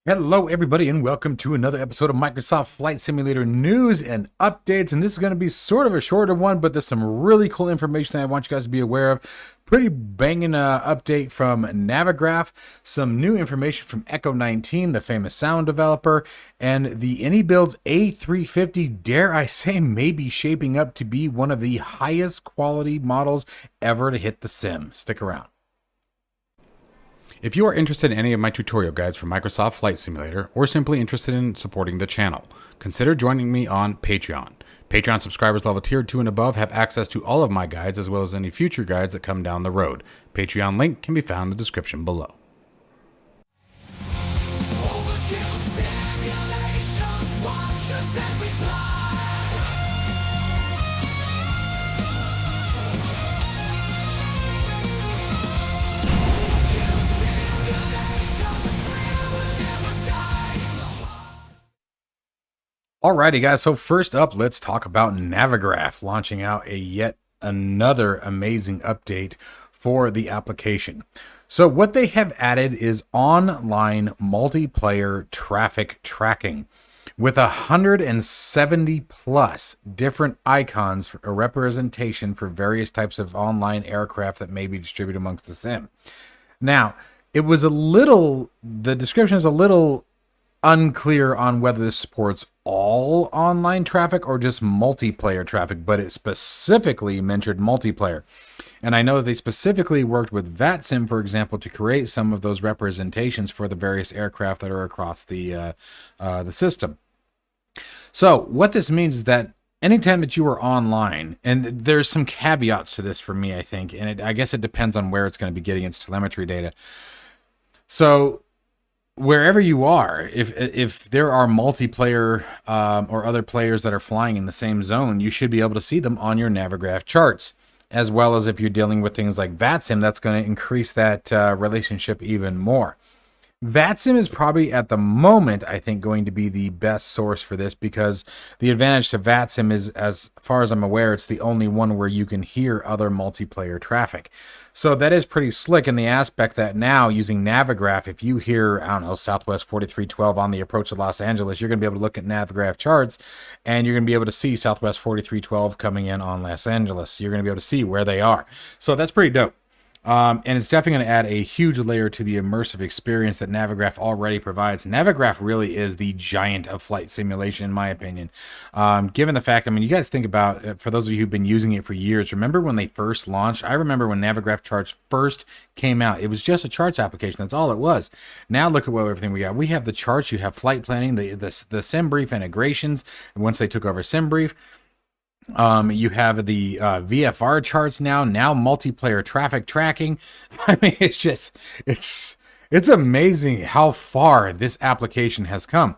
Hello, everybody, and welcome to another episode of Microsoft Flight Simulator news and updates. And this is going to be sort of a shorter one, but there's some really cool information that I want you guys to be aware of. Pretty banging update from Navigraph, some new information from Echo 19, the famous sound developer, and the iniBuilds A350, dare I say, may be shaping up to be one of the highest quality models ever to hit the sim. Stick around. If you are interested in any of my tutorial guides for Microsoft Flight Simulator, or simply interested in supporting the channel, consider joining me on Patreon. Patreon subscribers level tier 2 and above have access to all of my guides as well as any future guides that come down the road. Patreon link can be found in the description below. Alrighty guys, so first up, let's talk about Navigraph launching out a yet another amazing update for the application. So what they have added is online multiplayer traffic tracking with 170 plus different icons for a representation for various types of online aircraft that may be distributed amongst the sim. Now, the description is a little unclear on whether this supports all online traffic or just multiplayer traffic, but it specifically mentioned multiplayer. And I know that they specifically worked with VATSIM, for example, to create some of those representations for the various aircraft that are across the system. So what this means is that anytime that you are online, and there's some caveats to this for me, I think, and I guess it depends on where it's going to be getting its telemetry data. So wherever you are, if there are multiplayer or other players that are flying in the same zone, you should be able to see them on your Navigraph charts, as well as if you're dealing with things like VATSIM, that's going to increase that relationship even more. VATSIM is probably at the moment, I think, going to be the best source for this, because the advantage to VATSIM is, as far as I'm aware, it's the only one where you can hear other multiplayer traffic. So that is pretty slick in the aspect that now, using Navigraph, if you hear, I don't know, Southwest 4312 on the approach to Los Angeles, you're going to be able to look at Navigraph charts, and you're going to be able to see Southwest 4312 coming in on Los Angeles. You're going to be able to see where they are. So that's pretty dope. And it's definitely going to add a huge layer to the immersive experience that Navigraph already provides. Navigraph really is the giant of flight simulation, in my opinion. Given the fact, I mean, you guys think about, for those of you who've been using it for years, remember when they first launched? I remember when Navigraph charts first came out. It was just a charts application. That's all it was. Now look at everything we got. We have the charts. You have flight planning, the SimBrief integrations. And once they took over SimBrief, you have the VFR charts now multiplayer traffic tracking. I mean, it's amazing how far this application has come.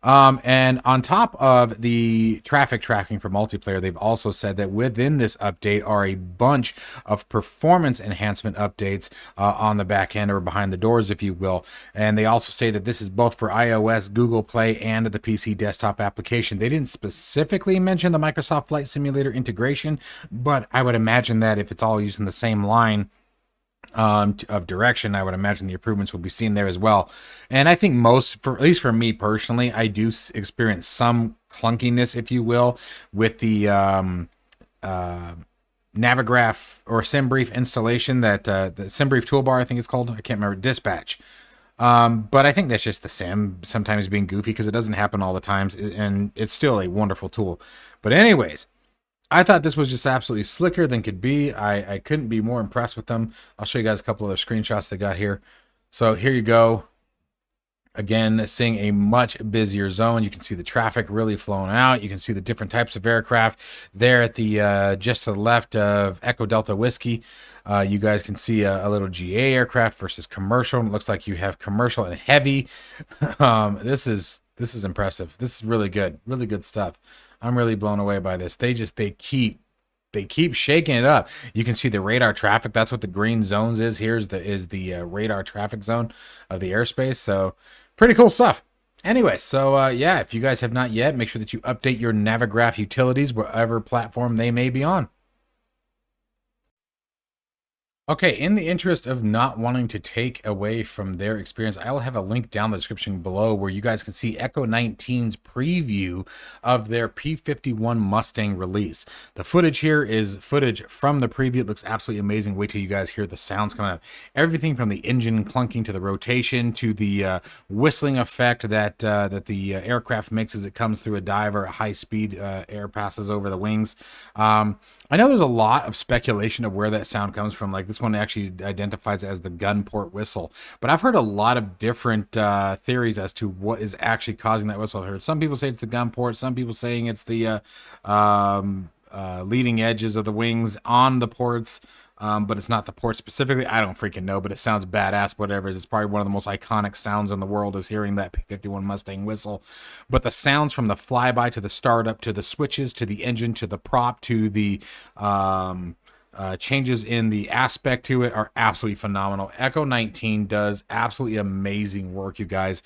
And on top of the traffic tracking for multiplayer, they've also said that within this update are a bunch of performance enhancement updates on the back end, or behind the doors, if you will. And they also say that this is both for iOS, Google Play, and the PC desktop application. They didn't specifically mention the Microsoft Flight Simulator integration, but I would imagine that if it's all using the same line of direction, I would imagine the improvements will be seen there as well. And I think at least for me personally, I do experience some clunkiness, if you will, with the Navigraph or SimBrief installation, that the SimBrief toolbar, I think it's called. I can't remember. Dispatch. But I think that's just the sim sometimes being goofy, because it doesn't happen all the times, and it's still a wonderful tool. But anyways, I thought this was just absolutely slicker than could be. I couldn't be more impressed with them. I'll show you guys a couple of screenshots they got here. So here you go. Again, seeing a much busier zone. You can see the traffic really flowing out. You can see the different types of aircraft there at the just to the left of Echo Delta Whiskey. You guys can see a little GA aircraft versus commercial. It looks like you have commercial and heavy. This is impressive. This is really good stuff. I'm really blown away by this. They keep shaking it up. You can see the radar traffic. That's what the green zones is. Here's the radar traffic zone of the airspace. So pretty cool stuff. Anyway, so yeah, if you guys have not yet, make sure that you update your Navigraph utilities, whatever platform they may be on. Okay, in the interest of not wanting to take away from their experience, I will have a link down the description below where you guys can see Echo 19's preview of their P51 Mustang release. The footage here is footage from the preview. It looks absolutely amazing. Wait till you guys hear the sounds coming up. Everything from the engine clunking to the rotation to the whistling effect that the aircraft makes as it comes through a dive or a high-speed air passes over the wings. I know there's a lot of speculation of where that sound comes from. Like this one actually identifies it as the gun port whistle, but I've heard a lot of different theories as to what is actually causing that whistle. I've heard some people say it's the gun port, some people saying it's the leading edges of the wings on the ports. But it's not the port specifically. I don't freaking know, but it sounds badass, whatever it is. It's probably one of the most iconic sounds in the world is hearing that P51 Mustang whistle. But the sounds from the flyby to the startup to the switches to the engine to the prop to the changes in the aspect to it are absolutely phenomenal. Echo 19 does absolutely amazing work, you guys.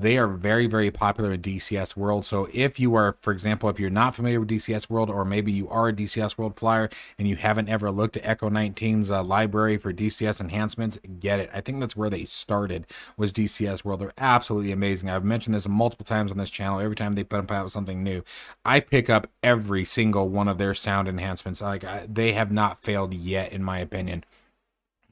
They are very, very popular in DCS World. So if you are, for example, if you're not familiar with DCS World, or maybe you are a DCS World flyer and you haven't ever looked at Echo 19's library for DCS enhancements, get it. I think that's where they started, was DCS World. They're absolutely amazing. I've mentioned this multiple times on this channel. Every time they put out something new, I pick up every single one of their sound enhancements. They have not failed yet, in my opinion.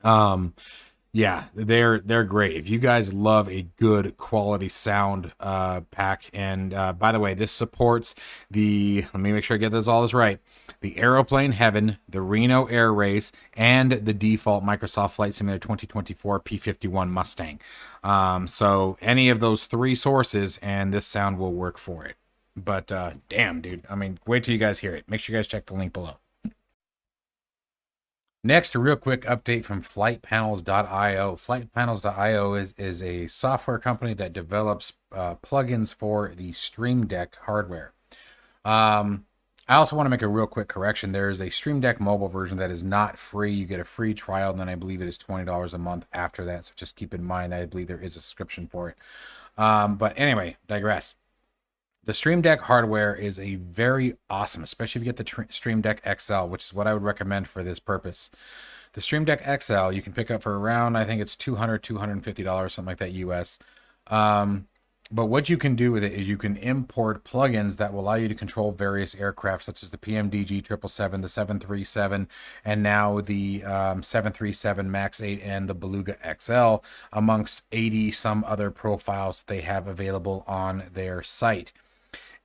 Yeah, they're great. If you guys love a good quality sound pack, and by the way, this supports let me make sure I get all this right, the Aeroplane Heaven, the Reno Air Race, and the default Microsoft Flight Simulator 2024 P51 Mustang. So any of those three sources and this sound will work for it. But damn, dude, I mean, wait till you guys hear it. Make sure you guys check the link below. Next, a real quick update from Flightpanels.io. Flightpanels.io is a software company that develops plugins for the Stream Deck hardware. I also want to make a real quick correction. There's a Stream Deck mobile version that is not free. You get a free trial, and then I believe it is $20 a month after that. So just keep in mind, I believe there is a subscription for it. But anyway, digress. The Stream Deck hardware is a very awesome, especially if you get the Stream Deck XL, which is what I would recommend for this purpose. The Stream Deck XL you can pick up for around, I think it's $200, $250, something like that US. But what you can do with it is you can import plugins that will allow you to control various aircraft, such as the PMDG 777, the 737, and now the 737 MAX 8 and the Beluga XL, amongst 80 some other profiles they have available on their site.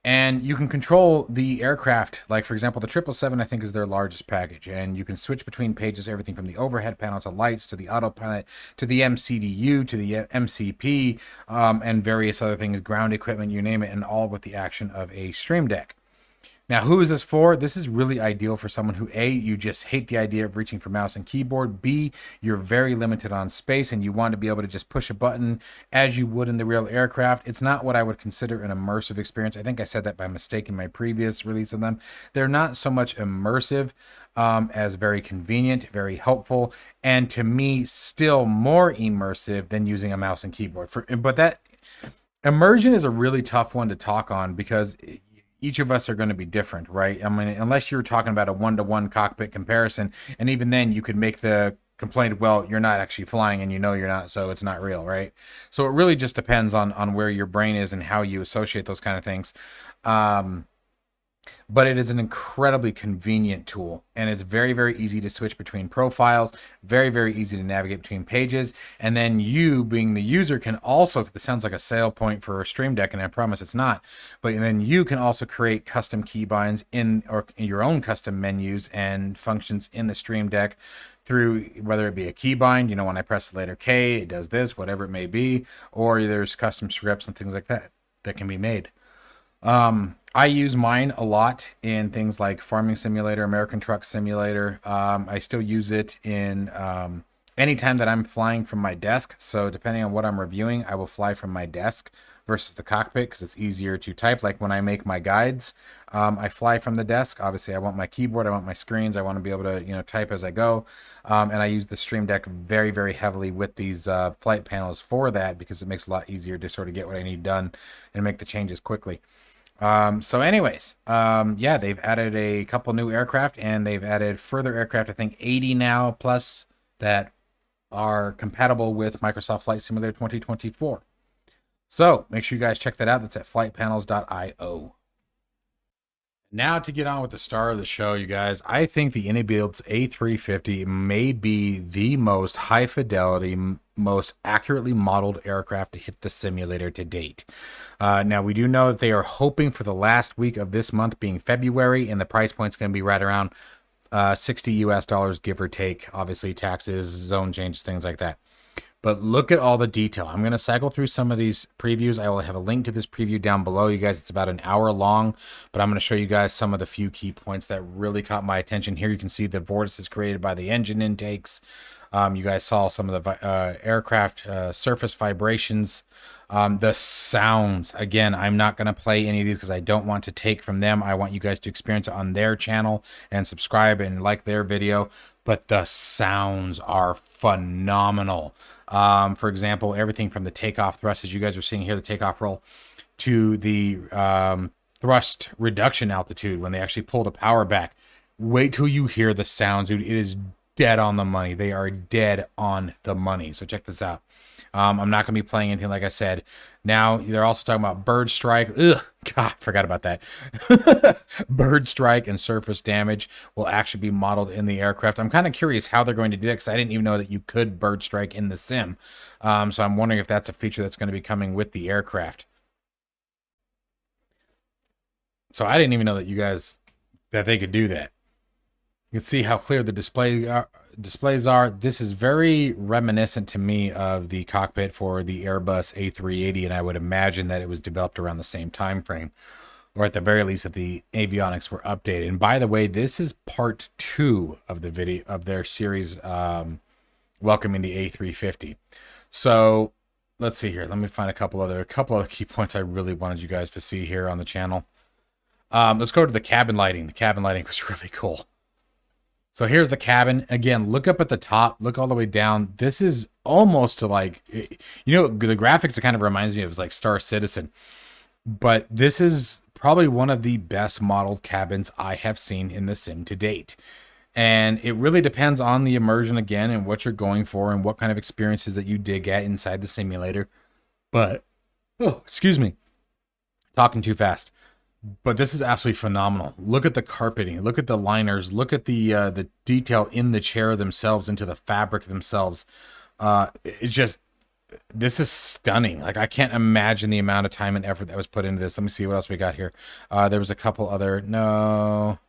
And you can control the aircraft. Like, for example, the 777, I think, is their largest package. And you can switch between pages, everything from the overhead panel to lights to the autopilot to the MCDU to the MCP and various other things, ground equipment, you name it, and all with the action of a Stream Deck. Now, who is this for? This is really ideal for someone who, A, you just hate the idea of reaching for mouse and keyboard. B, you're very limited on space and you want to be able to just push a button as you would in the real aircraft. It's not what I would consider an immersive experience. I think I said that by mistake in my previous release of them. They're not so much immersive as very convenient, very helpful, and to me, still more immersive than using a mouse and keyboard. But that immersion is a really tough one to talk on because each of us are going to be different, right? I mean, unless you're talking about a one-to-one cockpit comparison, and even then you could make the complaint, well, you're not actually flying and you know you're not, so it's not real, right? So it really just depends on where your brain is and how you associate those kind of things. But it is an incredibly convenient tool, and it's very, very easy to switch between profiles, very, very easy to navigate between pages. And then you, being the user, can also, this sounds like a sale point for a Stream Deck, and I promise it's not, but then you can also create custom keybinds or your own custom menus and functions in the Stream Deck through whether it be a keybind, you know, when I press the letter K, it does this, whatever it may be, or there's custom scripts and things like that that can be made. I use mine a lot in things like Farming Simulator, American Truck Simulator. I still use it in anytime that I'm flying from my desk. So depending on what I'm reviewing, I will fly from my desk versus the cockpit because it's easier to type. Like when I make my guides, I fly from the desk. Obviously, I want my keyboard, I want my screens, I want to be able to, you know, type as I go. And I use the Stream Deck very, very heavily with these flight panels for that because it makes it a lot easier to sort of get what I need done and make the changes quickly. So anyways, yeah, they've added a couple new aircraft and they've added further aircraft, I think 80 now plus that are compatible with Microsoft Flight Simulator 2024. So make sure you guys check that out. That's at flightpanels.io. Now to get on with the star of the show, you guys, I think the iniBuilds A350 may be the most high fidelity, most accurately modeled aircraft to hit the simulator to date. Now we do know that they are hoping for the last week of this month being February, and the price point's going to be right around 60 US dollars, give or take. Obviously taxes, zone changes, things like that. But look at all the detail. I'm going to cycle through some of these previews. I will have a link to this preview down below. You guys, it's about an hour long, but I'm going to show you guys some of the few key points that really caught my attention. Here you can see the vortices created by the engine intakes. You guys saw some of the aircraft surface vibrations. The sounds, again, I'm not going to play any of these because I don't want to take from them. I want you guys to experience it on their channel and subscribe and like their video. But the sounds are phenomenal. For example, everything from the takeoff thrust, as you guys are seeing here, the takeoff roll, to the thrust reduction altitude when they actually pull the power back. Wait till you hear the sounds, dude. It is dead on the money. They are dead on the money. So check this out. I'm not going to be playing anything, like I said. Now, they're also talking about bird strike. Ugh, God, forgot about that. Bird strike and surface damage will actually be modeled in the aircraft. I'm kind of curious how they're going to do that because I didn't even know that you could bird strike in the sim. So I'm wondering if that's a feature that's going to be coming with the aircraft. So I didn't even know that they could do that. You can see how clear the displays are. This is very reminiscent to me of the cockpit for the Airbus A380, and I would imagine that it was developed around the same time frame, or at the very least that the avionics were updated. And by the way, this is part 2 of the video of their series welcoming the A350. So let's see here. Let me find a couple other key points I really wanted you guys to see here on the channel. Let's go to the cabin lighting. The cabin lighting was really cool. So here's the cabin. Again, look up at the top, look all the way down. This is almost to like, you know, the graphics, it kind of reminds me of like Star Citizen. But this is probably one of the best modeled cabins I have seen in the sim to date. And it really depends on the immersion again and what you're going for and what kind of experiences that you dig at inside the simulator. But, oh, excuse me, talking too fast. But this is absolutely phenomenal. Look at the carpeting. Look at the liners. Look at the detail in the chair themselves, into the fabric themselves. It's just, this is stunning. Like, I can't imagine the amount of time and effort that was put into this. Let me see what else we got here. There was a couple other, no.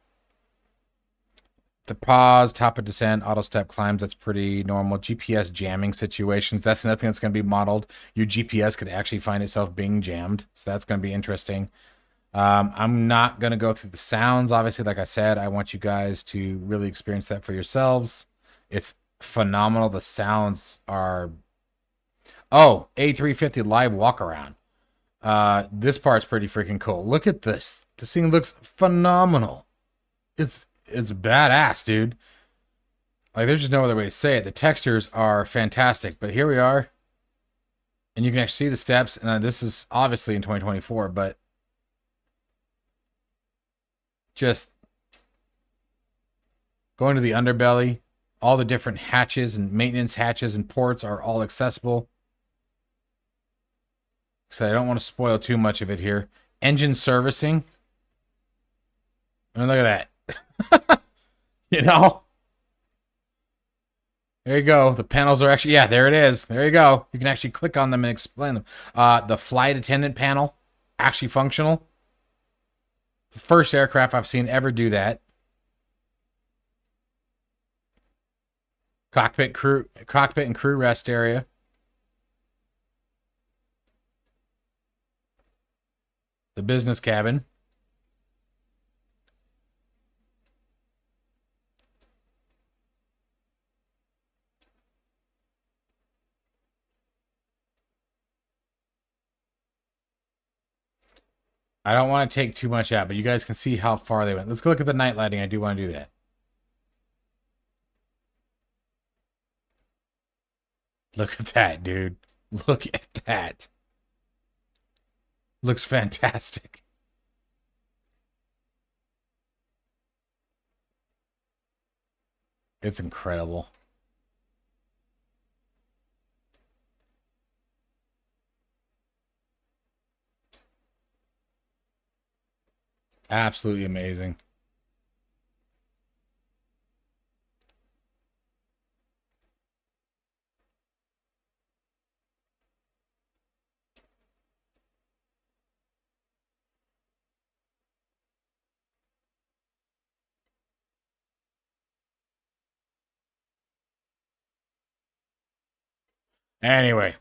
The pause, top of descent, auto step climbs, that's pretty normal. GPS jamming situations, that's nothing that's going to be modeled. Your GPS could actually find itself being jammed. So that's going to be interesting. I'm not going to go through the sounds. Obviously, like I said, I want you guys to really experience that for yourselves. It's phenomenal. The sounds are... Oh, A350 live walk around. This part's pretty freaking cool. Look at this. This thing looks phenomenal. It's badass, dude. Like, there's just no other way to say it. The textures are fantastic, but here we are. And you can actually see the steps. And this is obviously in 2024, but just going to the underbelly, all the different hatches and maintenance hatches and ports are all accessible. So I don't want to spoil too much of it here. Engine servicing. And look at that. You know? There you go. The panels are actually, yeah, there it is. There you go. You can actually click on them and explain them. The flight attendant panel, actually functional. First aircraft I've seen ever do that. Cockpit and crew rest area. The business cabin. I don't want to take too much out, but you guys can see how far they went. Let's go look at the night lighting. I do want to do that. Look at that, dude. Look at that. Looks fantastic. It's incredible. Absolutely amazing. Anyway,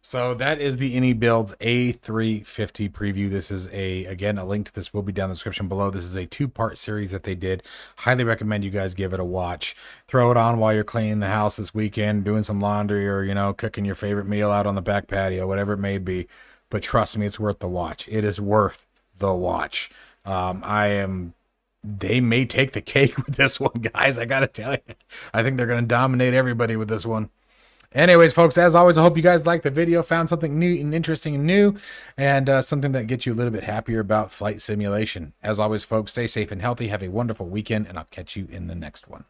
so that is the iniBuilds A350 preview. This is again, a link to this will be down in the description below. This is a 2-part series that they did. Highly recommend you guys give it a watch. Throw it on while you're cleaning the house this weekend, doing some laundry, or, you know, cooking your favorite meal out on the back patio, whatever it may be. But trust me, it's worth the watch. It is worth the watch. They may take the cake with this one, guys. I gotta tell you, I think they're gonna dominate everybody with this one. Anyways, folks, as always, I hope you guys liked the video, found something new and interesting and new, and something that gets you a little bit happier about flight simulation. As always, folks, stay safe and healthy. Have a wonderful weekend, and I'll catch you in the next one.